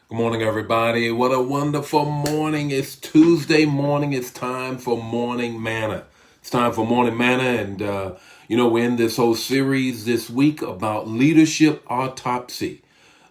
Good morning, everybody. What a wonderful morning. It's Tuesday morning. It's time for Morning Manna. It's time for Morning Manna. And, we're in this whole series this week about leadership autopsy.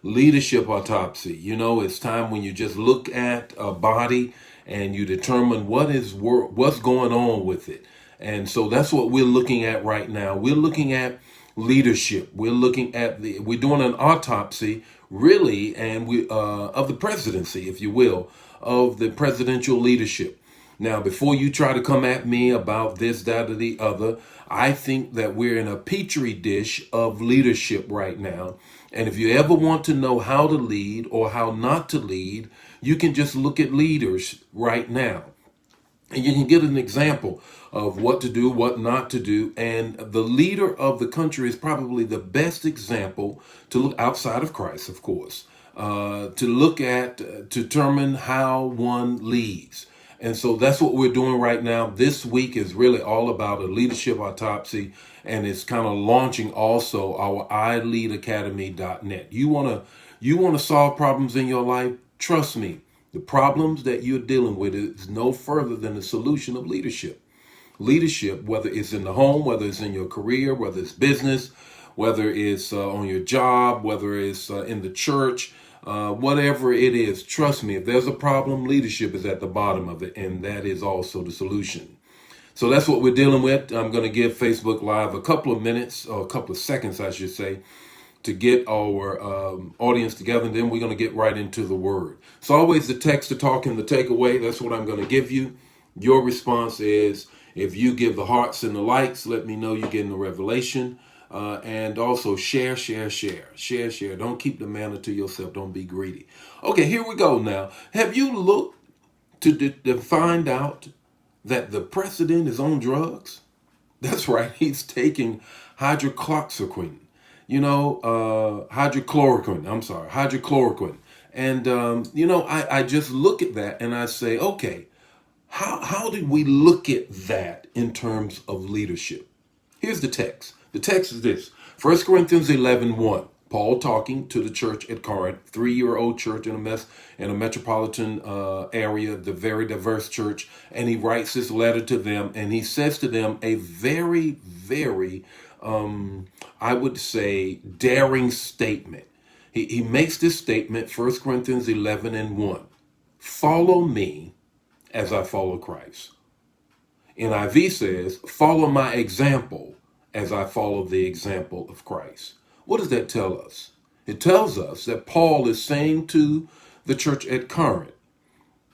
Leadership autopsy. It's time when you just look at a body and you determine what's going on with it. And so that's what we're looking at right now. We're looking at leadership. We're doing an autopsy, really, and we of the presidency, if you will, of the presidential leadership. Now, before you try to come at me about this, that, or the other, I think that we're in a petri dish of leadership right now. And if you ever want to know how to lead or how not to lead, you can just look at leaders right now. And you can get an example of what to do, what not to do. And the leader of the country is probably the best example to look outside of Christ, of course, to look at, to determine how one leads. And so that's what we're doing right now. This week is really all about a leadership autopsy, and it's kind of launching also our iLeadAcademy.net. You want to solve problems in your life? Trust me. The problems that you're dealing with is no further than the solution of leadership. Leadership, whether it's in the home, whether it's in your career, whether it's business, whether it's on your job, whether it's in the church, whatever it is, trust me, if there's a problem, leadership is at the bottom of it, and that is also the solution. So that's what we're dealing with. I'm going to give Facebook Live a couple of minutes, or a couple of seconds, I should say, to get our audience together, and then we're going to get right into the word. So always the text, the talk, and the takeaway. That's what I'm going to give you. Your response is, if you give the hearts and the likes, let me know you're getting the revelation. And also share. Don't keep the manna to yourself. Don't be greedy. Okay, here we go now. Have you looked to find out that the president is on drugs? That's right. He's taking hydroxychloroquine. Hydrochloroquine. And, I just look at that and I say, okay, how did we look at that in terms of leadership? Here's the text. The text is this: 1 Corinthians 11:1. Paul talking to the church at Corinth, 3-year-old church in a metropolitan area, the very diverse church, and he writes this letter to them, and he says to them a very, very, I would say, daring statement. He makes this statement, 1 Corinthians 11:1. Follow me as I follow Christ. NIV says, follow my example as I follow the example of Christ. What does that tell us? It tells us that Paul is saying to the church at Corinth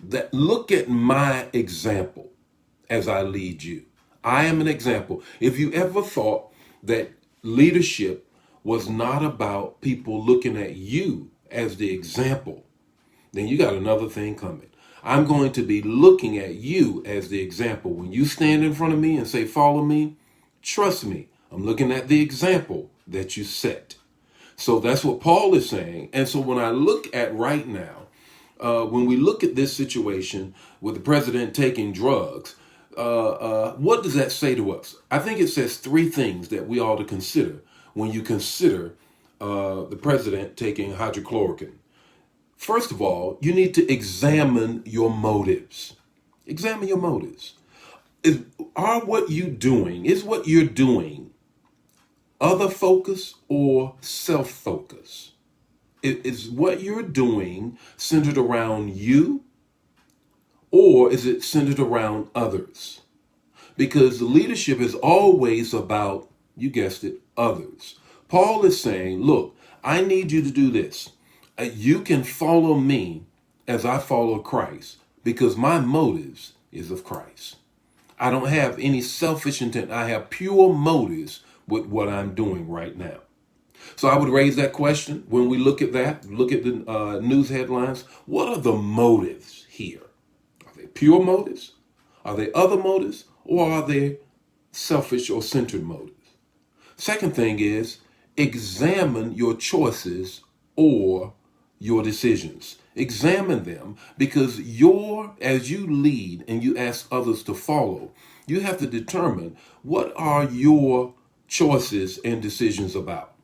that look at my example as I lead you. I am an example. If you ever thought that leadership was not about people looking at you as the example, then you got another thing coming. I'm going to be looking at you as the example. When you stand in front of me and say, follow me, trust me, I'm looking at the example that you set. So that's what Paul is saying. And so when I look at right now, when we look at this situation with the president taking drugs, what does that say to us? I think it says three things that we ought to consider when you consider the president taking hydrochloroquine. First of all, you need to examine your motives. Examine your motives. Is what you're doing other focus or self focus? Is what you're doing centered around you, or is it centered around others? Because leadership is always about, you guessed it, others. Paul is saying, look, I need you to do this. You can follow me as I follow Christ, because my motives is of Christ. I don't have any selfish intent. I have pure motives with what I'm doing right now. So I would raise that question when we look at that, look at the news headlines. What are the motives here? Are they pure motives? Are they other motives? Or are they selfish or centered motives? Second thing is, examine your choices or your decisions. Examine them, because as you lead and you ask others to follow, you have to determine what are your choices and decisions about.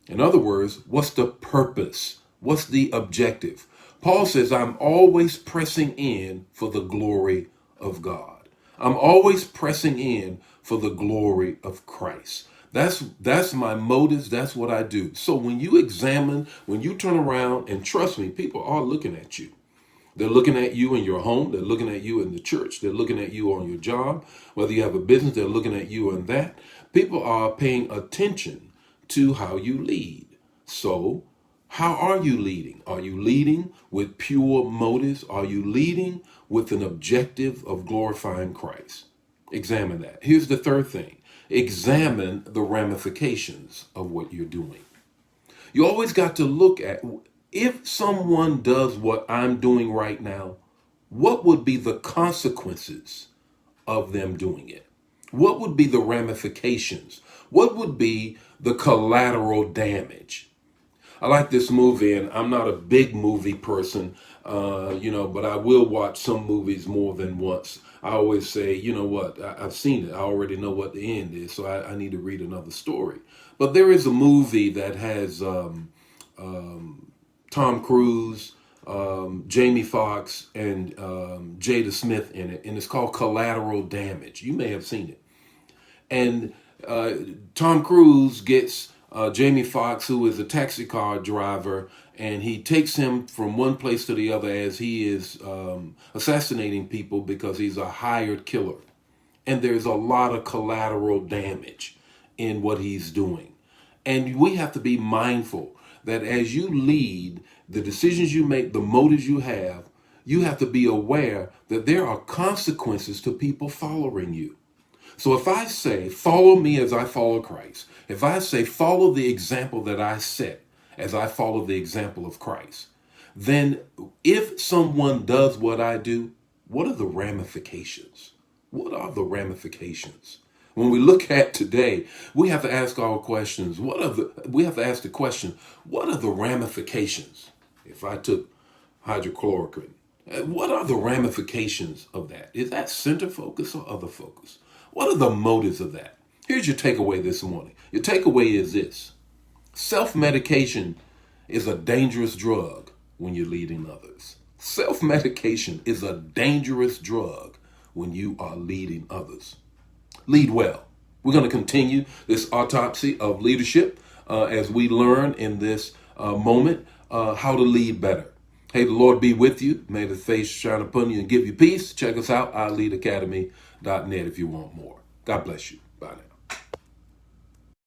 In other words, what's the purpose What's the objective? Paul says, I'm always pressing in for the glory of God. I'm always pressing in for the glory of Christ. That's my motives. That's what I do. So when you examine, when you turn around, and trust me, people are looking at you. They're looking at you in your home. They're looking at you in the church. They're looking at you on your job. Whether you have a business, they're looking at you in that. People are paying attention to how you lead. So, how are you leading? Are you leading with pure motives? Are you leading with an objective of glorifying Christ? Examine that. Here's the third thing. Examine the ramifications of what you're doing. You always got to look at, if someone does what I'm doing right now, what would be the consequences of them doing it? What would be the ramifications? What would be the collateral damage? I like this movie, and I'm not a big movie person, but I will watch some movies more than once. I always say, you know what, I've seen it. I already know what the end is, so I need to read another story. But there is a movie that has Tom Cruise, Jamie Foxx, and Jada Smith in it, and it's called Collateral Damage. You may have seen it. And Tom Cruise gets Jamie Foxx, who is a taxi car driver, and he takes him from one place to the other as he is assassinating people because he's a hired killer. And there's a lot of collateral damage in what he's doing. And we have to be mindful that as you lead, the decisions you make, the motives you have to be aware that there are consequences to people following you. So if I say, follow me as I follow Christ, if I say, follow the example that I set as I follow the example of Christ, then if someone does what I do, what are the ramifications? What are the ramifications? When we look at today, we have to ask our questions. We have to ask the question, what are the ramifications? If I took hydrochloroquine, what are the ramifications of that? Is that center focus or other focus? What are the motives of that? Here's your takeaway this morning. Your takeaway is this. Self-medication is a dangerous drug when you're leading others. Self-medication is a dangerous drug when you are leading others. Lead well. We're going to continue this autopsy of leadership as we learn in this moment how to lead better. Hey, the Lord be with you. May the face shine upon you and give you peace. Check us out, ourleadacademy.net if you want more. God bless you. Bye now.